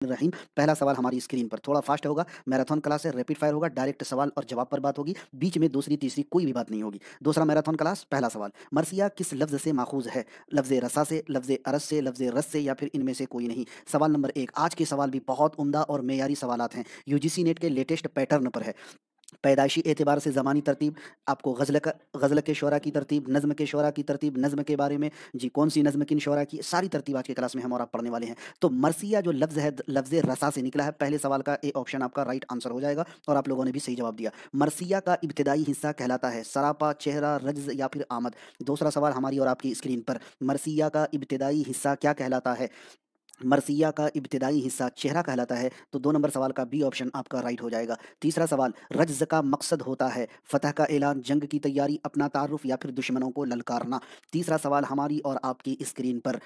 रहीम। पहला सवाल हमारी स्क्रीन पर थोड़ा फास्ट होगा, मैराथन क्लास है, रैपिड फायर होगा, डायरेक्ट सवाल और जवाब पर बात होगी, बीच में दूसरी तीसरी कोई भी बात नहीं होगी। दूसरा मैराथन क्लास, पहला सवाल, मरसिया किस लफ्ज से माखूज है? लफ्ज रसा से, लफ्ज अरस से, लफ्ज रस से, या फिर इनमें से कोई नहीं। सवाल नंबर एक, आज के सवाल भी बहुत उम्दा और मेयारी सवालात हैं, यूजीसी नेट के लेटेस्ट पैटर्न पर है। पैदाइशी एतबार से ज़मानी तरतीब, आपको गज़ल के शोरा की तरतीब, नज़्म के शोरा की तरतीब, नज़्म के बारे में जी कौन सी नज़्म किन शोरा की, सारी तरतीब आज की क्लास में हम और आप पढ़ने वाले हैं। तो मरसिया जो लफ्ज़ है, लफ्ज़ रसा से निकला है। पहले सवाल का ए ऑप्शन आपका राइट आंसर हो जाएगा और आप लोगों ने भी सही जवाब दिया। मरसिया का इब्तिदाई हिस्सा कहलाता है सरापा, चेहरा, रज्ज़ या फिर आमद। दूसरा सवाल हमारी और आपकी स्क्रीन पर, मरसिया का इब्तिदाई हिस्सा क्या कहलाता है? मरसिया का इब्तिदाई हिस्सा चेहरा कहलाता है, तो 2 नंबर सवाल का बी ऑप्शन आपका राइट हो जाएगा। तीसरा सवाल, रज्ज़ का मकसद होता है फतह का ऐलान, जंग की तैयारी, अपना तारुफ या फिर दुश्मनों को ललकारना। तीसरा सवाल हमारी और आपकी स्क्रीन पर,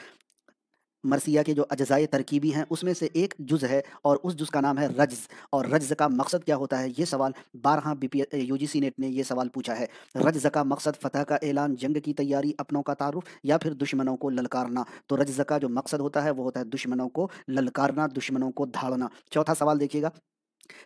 मरसिया के जो अज्ज़ाए तरकीबी हैं उसमें से एक जुज़ है और उस जुज़ का नाम है रज्ज़, और रज्ज़ का मकसद क्या होता है? ये सवाल 12 यूजीसी नेट ने ये सवाल पूछा है। रज्ज़ का मकसद फतह का ऐलान, जंग की तैयारी, अपनों का तारुफ या फिर दुश्मनों को ललकारना। तो रज्ज़ का जो मकसद होता है वो होता है दुश्मनों को ललकारना, दुश्मनों को धाड़ना। चौथा सवाल देखिएगा,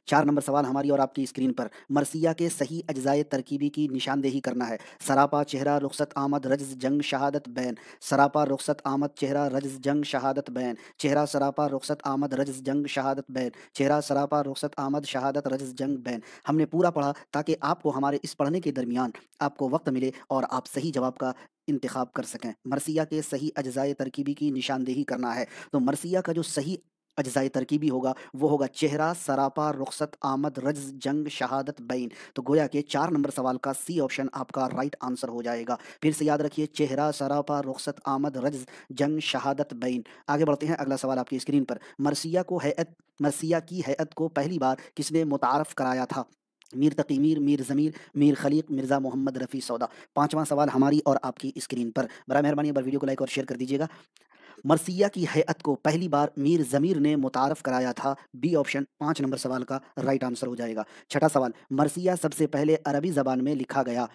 4 नंबर सवाल हमारी और आपकी स्क्रीन पर, मरसिया के सही अज्ज़ाए तरकीबी की निशानदेही करना है। सरापा, चेहरा, रुखसत, आमद, रज्ज़, जंग, शहादत, बैन। सरापा, रुखसत, आमद, चेहरा, रज्ज़, जंग, शहादत, बैन। चेहरा, सरापा, रुखसत, आमद, रज्ज़, जंग, शहादत, बैन। चेहरा, सरापा, रुखसत, आमद, शहादत, रज्ज़, जंग, बैन। हमने पूरा पढ़ा ताकि आपको हमारे इस पढ़ने के दरमियान आपको वक्त मिले और आप सही जवाब का इंतखाब कर सकें। मरसिया के सही अज्ज़ाए तरकीबी की निशानदेही करना है। तो मरसिया का जो सही अज्ज़ाए तरकीबी होगा वो होगा चेहरा, सरापा, रुखसत, आमद, रज्ज़, जंग, शहादत, बैन। तो गोया के 4 नंबर सवाल का सी ऑप्शन आपका राइट आंसर हो जाएगा। फिर से याद रखिए, चेहरा, सरापा, रुखसत, आमद, रज्ज़, जंग, शहादत, बैन। आगे बढ़ते हैं, अगला सवाल आपकी स्क्रीन पर, मरसिया की हैअत को पहली बार किसने मुतारफ़ कराया था? मीर तकी मीर, मीर ज़मीर, मीर खलीक, मिर्ज़ा मोहम्मद रफ़ी सौदा। पाँचवां सवाल हमारी और आपकी स्क्रीन पर, बड़ा मेहरबानी एक बार वीडियो को लाइक और शेयर कर दीजिएगा। मरसिया की हैअत को पहली बार मीर ज़मीर ने मुतारफ़ कराया था, बी ऑप्शन 5 नंबर सवाल का राइट आंसर हो जाएगा। छठा सवाल, मरसिया सबसे पहले अरबी ज़बान में लिखा गया।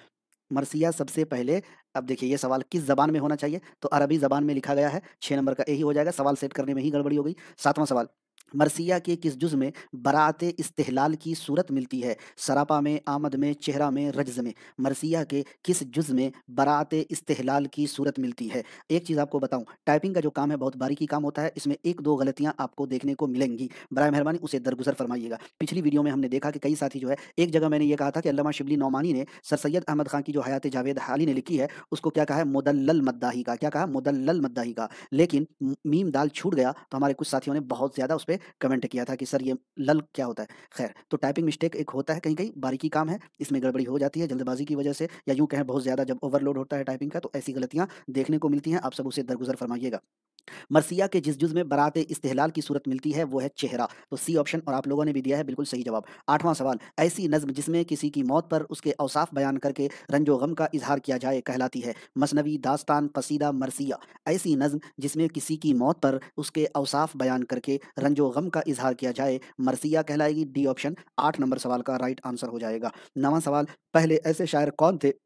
मरसिया सबसे पहले, अब देखिए ये सवाल किस ज़बान में होना चाहिए? तो अरबी ज़बान में लिखा गया है, 6 नंबर का ए ही हो जाएगा, सवाल सेट करने में ही गड़बड़ी हो गई। सातवां सवाल, मरसिया के किस जुज़ में बराअत इस्तिहलाल की सूरत मिलती है? सरापा में, आमद में, चेहरा में, रज्ज़ में। मरसिया के किस जुज़ में बराअत इस्तिहलाल की सूरत मिलती है? एक चीज़ आपको बताऊँ, टाइपिंग का जो काम है बहुत बारीकी काम होता है, इसमें 1-2 गलतियाँ आपको देखने को मिलेंगी। बराए मेहरबानी उसे दरगुज़र फ़रमाइएगा। पिछली वीडियो में हमने देखा कि कई साथी जो है, एक जगह मैंने ये कहा था कि अल्लामा शिबली नौमानी ने सर सैयद अहमद खान की जो हयात जावेद हाली ने लिखी है, उसको क्या कहा है? मुदल्लल मद्दाही का। क्या कहा? मुदल्लल मद्दाही का। लेकिन मीम दाल छूट गया, तो हमारे कुछ साथियों ने बहुत ज़्यादा उस पे कमेंट किया था कि सर ये लल क्या होता है? खैर, तो टाइपिंग मिस्टेक एक होता है कहीं-कहीं, बारीकी काम है, इसमें गड़बड़ी हो जाती है जल्दबाज़ी की वजह से, या यूँ कहें बहुत ज़्यादा जब ओवरलोड होता है टाइपिंग का, तो ऐसी गलतियाँ देखने को मिलती हैं, आप सब उसे दरगुज़र फ़रमाइएगा। मरसिया के जिस जुज़ में बरात इस्तिहलाल की सूरत मिलती है वो है चेहरा, तो सी ऑप्शन, और आप लोगों ने भी दिया है बिल्कुल सही जवाब। आठवां सवाल, ऐसी नज़्म जिसमें किसी की मौत पर उसके औसाफ बयान करके रंजो गम का इजहार किया जाए कहलाती है? मसनवी, दास्तान, कसीदा, मरसिया। ऐसी नज़्म जिसमें किसी की मौत पर उसके औसाफ बयान करके रंजो गम का इजहार किया जाए, मरसिया कहलाएगी, डी ऑप्शन 8 नंबर सवाल का राइट आंसर हो जाएगा। नवां सवाल, पहले ऐसे शायर कौन थे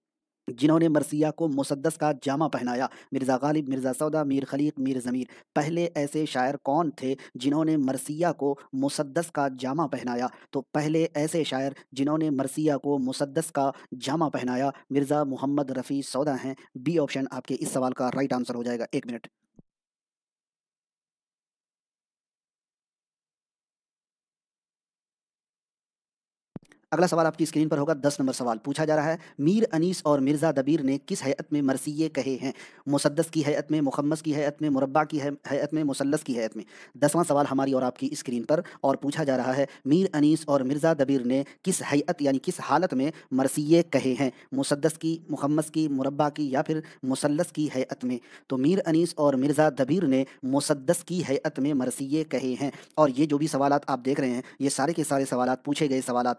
जिन्होंने मरसिया को मुसद्दस का जामा पहनाया? मिर्ज़ा गालिब, मिर्ज़ा सौदा, मीर खलीक, मीर ज़मीर। पहले ऐसे शायर कौन थे जिन्होंने मरसिया को मुसद्दस का जामा पहनाया? तो पहले ऐसे शायर जिन्होंने मरसिया को मुसद्दस का जामा पहनाया, मिर्ज़ा मोहम्मद रफ़ी सौदा हैं। बी ऑप्शन आपके इस सवाल का राइट आंसर हो जाएगा। 1 मिनट। अगला सवाल आपकी स्क्रीन पर होगा, 10 नंबर सवाल पूछा जा रहा है, मीर अनीस और मिर्ज़ा दबीर ने किस हैअत में मरसिये कहे हैं? मुसद्दस की हैअत में, मुखम्मस की हैअत में, मुरब्बा की हैअत में, मुसल्लस की हैअत में। 10वां सवाल हमारी और आपकी स्क्रीन पर, और पूछा जा रहा है, मीर अनीस और मिर्ज़ा दबीर ने किस हैअत यानी किस हालत में मरसिये कहे हैं? मुसद्दस की, मुखम्मस की, मुरब्बा की या फिर मुसल्लस की हैअत में। तो मीर अनीस और मिर्ज़ा दबीर ने मुसद्दस की हैअत में मरसिये कहे हैं। और ये जो भी सवालात आप देख रहे हैं, ये सारे के सारे सवालात पूछे गए सवालात